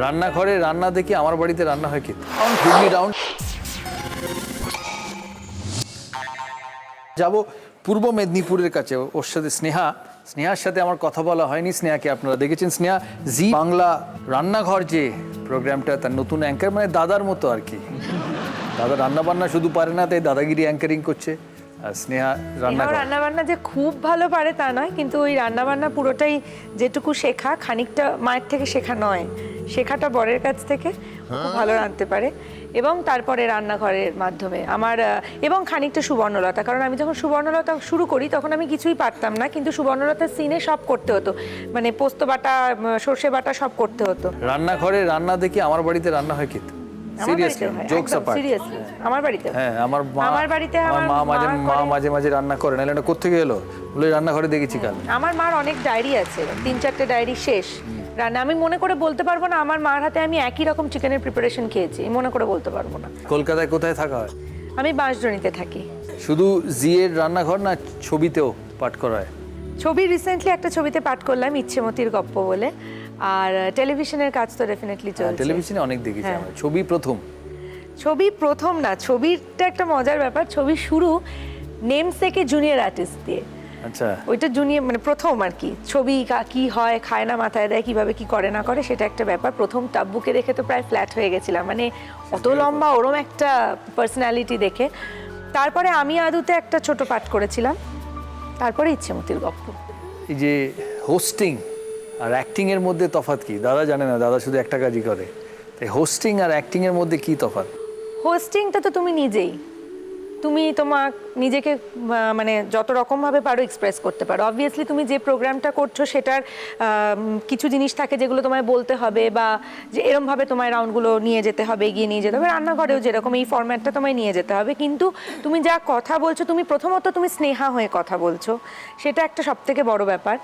রান্নাঘরে রান্না দেখি আমার বাড়িতে রান্না হয় কি ঘুগনি রাউন্ড। যাব পূর্ব মেদিনীপুরের কাছে, ওর সাথে স্নেহার সাথে আমার কথা বলা হয়নি। স্নেহাকে আপনারা দেখেছেন, স্নেহা জি বাংলা রান্নাঘর যে প্রোগ্রামটা, তার নতুন অ্যাঙ্কার, মানে দাদার মতো আর কি। দাদা রান্না বান্না শুধু পারে না, তাই দাদাগিরি অ্যাঙ্কারিং করছে। আর স্নেহা রান্না বান্না যে খুব ভালো পারে তা নয়, কিন্তু ওই রান্না বান্না পুরোটাই যেটুকু শেখা, খানিকটা মায়ের থেকে শেখা নয়, শেখাটা বরের কাছ থেকে। খুব ভালো রাঁধতে পারে এবং তারপরে রান্নাঘরের মাধ্যমে আমার এবং খানিকটা সুবর্ণলতা, কারণ আমি যখন সুবর্ণলতা শুরু করি তখন আমি কিছুই পারতাম না, কিন্তু সুবর্ণলতার সিনে সব করতে হতো, মানে পোস্ত বাটা, সর্ষে বাটা সব করতে হতো। রান্নাঘরে রান্না দেখি আমার বাড়িতে রান্না হয় কি আমার বাড়িতে, হ্যাঁ আমার মা মাঝে মাঝে রান্না করে, নাহলে এটা কোত্থেকে এলো বলে রান্নাঘরে দেখেছি কাল। আমার মার অনেক ডায়েরি আছে, 3-4টে ডায়েরি শেষ রান্না। আমি মনে করে বলতে পারবো না আমার মার হাতে আমি একই রকম চিকেনের প্রিপারেশন খেয়েছি, মনে করে বলতে পারবো না। কলকাতায় কোথায় থাকা হয়? আমি বাঁশদ্রোণীতে থাকি। শুধু জিএর রান্নাঘর না ছবিতেও পাঠ করা হয়? ছবি রিসেন্টলি একটা ছবিতে পাঠ করলাম, ইচ্ছেমতির গপ্প বলে। আর টেলিভিশনের কাজ তো ডেফিনেটলি চলছে। টেলিভিশনে অনেক দেখেছি আমি। ছবি প্রথম না, ছবিটা একটা মজার ব্যাপার। ছবি শুরু নেমসেকে জুনিয়র আর্টিস্ট দিয়ে। আচ্ছা, ওইটা জুনিয়র মানে প্রথম আর কি। ছবি কি হয়, খায় না মাথায় দেয়, কিভাবে কি করে না করে, সেটা একটা ব্যাপার। প্রথম তাব্বুকে দেখে তো প্রায় ফ্ল্যাট হয়ে গেছিলাম, মানে অত লম্বা ওরম একটা পার্সোনালিটি দেখে। তারপরে আমি আদুতে একটা ছোট পাঠ করেছিলাম, তারপরে ইচ্ছেমতির গপ্প। এই যে হোস্টিং আর অ্যাক্টিং এর মধ্যে তফাৎ কি? দাদা জানে না, দাদা শুধু একটা কাজই করে। তাই হোস্টিং আর অ্যাক্টিং এর মধ্যে কি তফাৎ? হোস্টিংটা তো তুমি নিজেই, তুমি তোমার নিজেকে মানে যত রকমভাবে পারো এক্সপ্রেস করতে পারো। অবভিয়াসলি তুমি যে প্রোগ্রামটা করছো সেটার কিছু জিনিস থাকে যেগুলো তোমায় বলতে হবে, বা যে এরমভাবে তোমায় রাউন্ডগুলো নিয়ে যেতে হবে, এগিয়ে নিয়ে যেতে হবে। রান্নাঘরেও যেরকম এই ফরম্যাটটা তোমায় নিয়ে যেতে হবে, কিন্তু তুমি যা কথা বলছো, তুমি প্রথমত তুমি স্নেহা হয়ে কথা বলছো, সেটা একটা সবথেকে বড় ব্যাপার।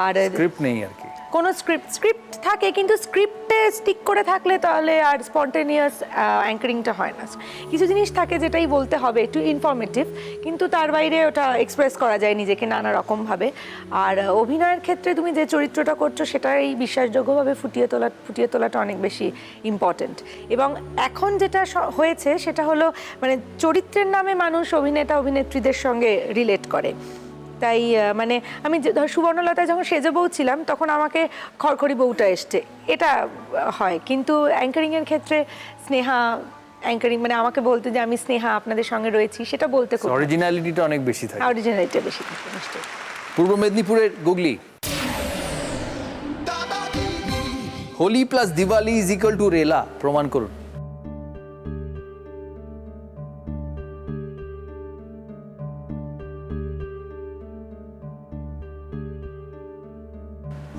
আর স্ক্রিপ্ট নেই আর কি, কোনো স্ক্রিপ্ট থাকে, কিন্তু স্ক্রিপ্টে স্টিক করে থাকলে তাহলে আর স্পন্টেনিয়াস অ্যাঙ্কারিংটা হয় না। কিছু জিনিস থাকে যেটাই বলতে হবে, একটু ইনফরমেটিভ, কিন্তু তার বাইরে ওটা এক্সপ্রেস করা যায় নিজেকে নানা রকমভাবে। আর অভিনয়ের ক্ষেত্রে তুমি যে চরিত্রটা করছো সেটাই বিশ্বাসযোগ্যভাবে ফুটিয়ে তোলাটা অনেক বেশি ইম্পর্টেন্ট। এবং এখন যেটা হয়েছে সেটা হলো, মানে চরিত্রের নামে মানুষ অভিনেতা অভিনেত্রীদের সঙ্গে রিলেট করে। তাই মানে আমি সুবর্ণলতায় যখন সেজে বউ ছিলাম তখন আমাকে খড়খড়ি বউটা এসছে, এটা হয়। কিন্তু অ্যাঙ্কারিংয়ের ক্ষেত্রে স্নেহা অ্যাঙ্কারিং, মানে আমাকে বলতে যে আমি স্নেহা আপনাদের সঙ্গে রয়েছি, সেটা বলতে খুব অরিজিনালিটিটা অনেক বেশি থাকে। অরিজিনালিটিটা বেশি থাকে নিশ্চয়ই। পূর্ব মেদিনীপুরের Googly, Holi plus Diwali is equal to রেলা, প্রমাণ করুন।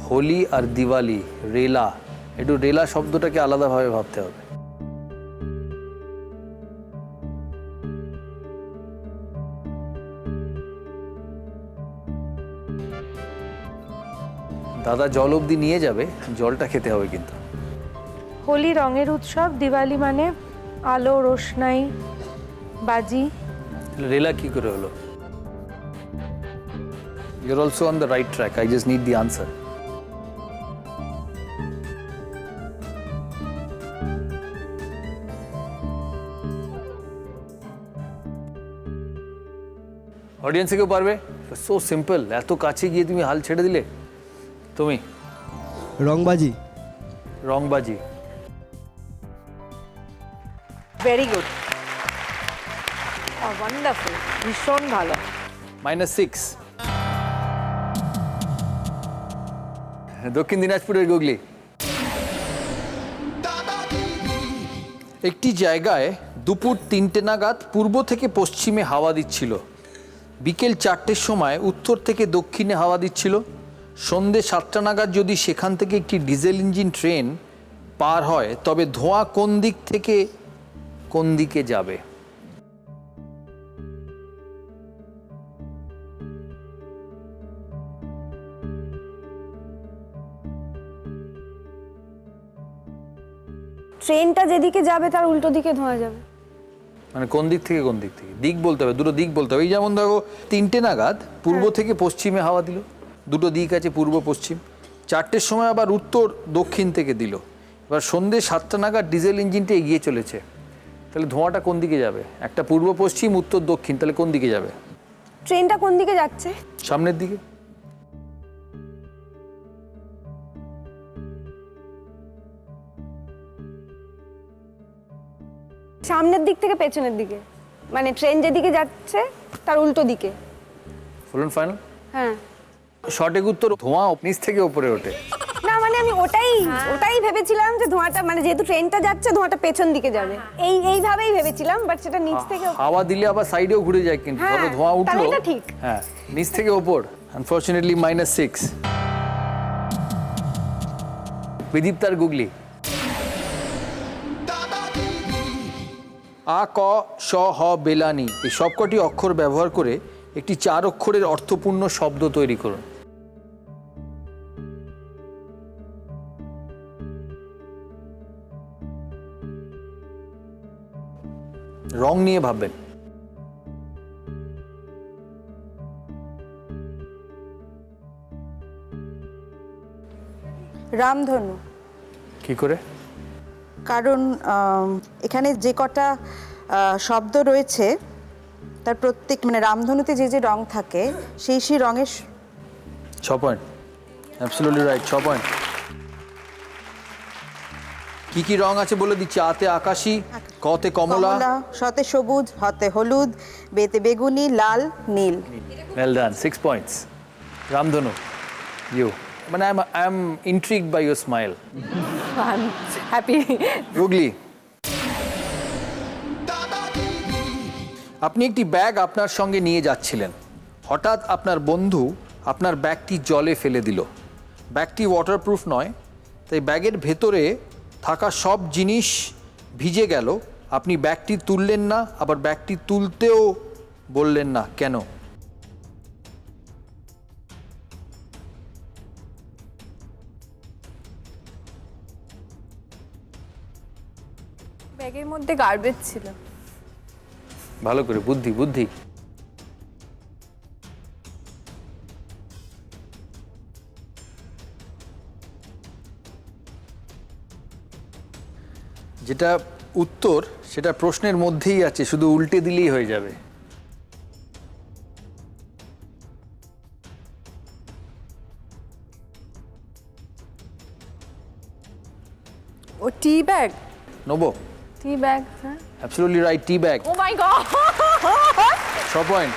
হোলি আর দিওয়ালি, রেলা, একটু রেলা শব্দটাকে আলাদাভাবে ভাবতে হবে। দাদা জল অবধি নিয়ে যাবে, জলটা খেতে হবে কিন্তু। হোলি রঙের উৎসব, দিওয়ালি মানে আলো রোশনাই বাজি। রেলা কি করে হলো? You're also on the right track. I just need the answer. অডিয়েন্সে কেউ পারবে? সো সিম্পল, এত কাছে গিয়ে তুমি হাল ছেড়ে দিলে। তুমি রংবাজি। রংবাজি, ভেরি গুড, ওয়ান্ডারফুল, ভীষণ ভালো। -6। দক্ষিণ দিনাজপুরের গুগলি, একটি জায়গায় দুপুর 3টে নাগাদ পূর্ব থেকে পশ্চিমে হাওয়া দিচ্ছিল, বিকেল 4টের সময় উত্তর থেকে দক্ষিণে হাওয়া দিচ্ছিল, সন্ধে 7টা নাগাদ যদি সেখান থেকে একটি ডিজেল ইঞ্জিন ট্রেন পার হয় তবে ধোঁয়া কোন দিক থেকে কোন দিকে যাবে? ট্রেনটা যেদিকে যাবে তার উল্টো দিকে ধোঁয়া যাবে। মানে কোন দিক থেকে কোন দিক থেকে? দিক বলতে হবে, দুটো দিক বলতে হবে। এই যেমন দেখো 3টে নাগাদ পূর্ব থেকে পশ্চিমে হাওয়া দিল, দুটো দিক আছে পূর্ব পশ্চিম। 4টের সময় আবার উত্তর দক্ষিণ থেকে দিল, এবার সন্ধ্যে 7টা নাগাদ ডিজেল ইঞ্জিনটা এগিয়ে চলেছে, তাহলে ধোঁয়াটা কোন দিকে যাবে? একটা পূর্ব পশ্চিম উত্তর দক্ষিণ, তাহলে কোন দিকে যাবে? ট্রেনটা কোন দিকে যাচ্ছে? সামনের দিকে। সামনের দিক থেকে পেছনের দিকে, মানে ট্রেন যেদিকে যাচ্ছে তার উল্টো দিকে। Full and final? হ্যাঁ। সঠিক উত্তর, ধোঁয়া নিচ থেকে উপরে ওঠে। না মানে আমি ওটাই ভেবেছিলাম যে ধোঁয়াটা, মানে যেহেতু ট্রেনটা যাচ্ছে ধোঁয়াটা পেছন দিকে যাবে, এইভাবেই ভেবেছিলাম, বাট সেটা নিচ থেকে। হাওয়া দিলে আবার সাইডেও ঘুরে যায়, কিন্তু হ্যাঁ, ধরো ধোঁয়া উঠলো, তাহলে এটা ঠিক। হ্যাঁ, নিচ থেকে ওপর। আনফরচুনেটলি -6। বিদীপ তার গুগলি। আ ক শ হ বেলানি এই সবকটি অক্ষর ব্যবহার করে একটি 4 অক্ষরের অর্থপূর্ণ শব্দ তৈরি করুন। রং নিয়ে ভাববেন। রামধনু। কি করে? কারণ এখানে যে কটা শব্দ রয়েছে তার প্রত্যেক, মানে রামধনুতে যে যে রং থাকে সেই রঙের 6 পয়েন্ট। Absolutely right, 6 point. কি কি রং আছে বলে দিচ্ছি। আতে আকাশী, কতে কমলা, শতে সবুজ, হতে হলুদ, বেতে বেগুনি, লাল, নীল। Well done, 6 points. রামধনু, ইউ। মানে I am intrigued by your smile. Happy. Googly, আপনি একটি ব্যাগ আপনার সঙ্গে নিয়ে যাচ্ছিলেন। হঠাৎ আপনার বন্ধু আপনার ব্যাগটি জলে ফেলে দিল। ব্যাগটি ওয়াটারপ্রুফ নয়, তাই ব্যাগের ভেতরে থাকা সব জিনিস ভিজে গেল। আপনি ব্যাগটি তুললেন না, আবার ব্যাগটি তুলতেও বললেন না, কেন? ব্যাগের মধ্যে গার্বেজ ছিল। ভালো করে, বুদ্ধি বুদ্ধি। যেটা উত্তর সেটা প্রশ্নের মধ্যেই আছে, শুধু উল্টে দিলেই হয়ে যাবে। ও টি ব্যাগ। নবো, টি ব্যাগ, হ্যাঁ। অ্যাবসলিউটলি রাইট, টি ব্যাগ। ও মাই গড। 6 পয়েন্ট।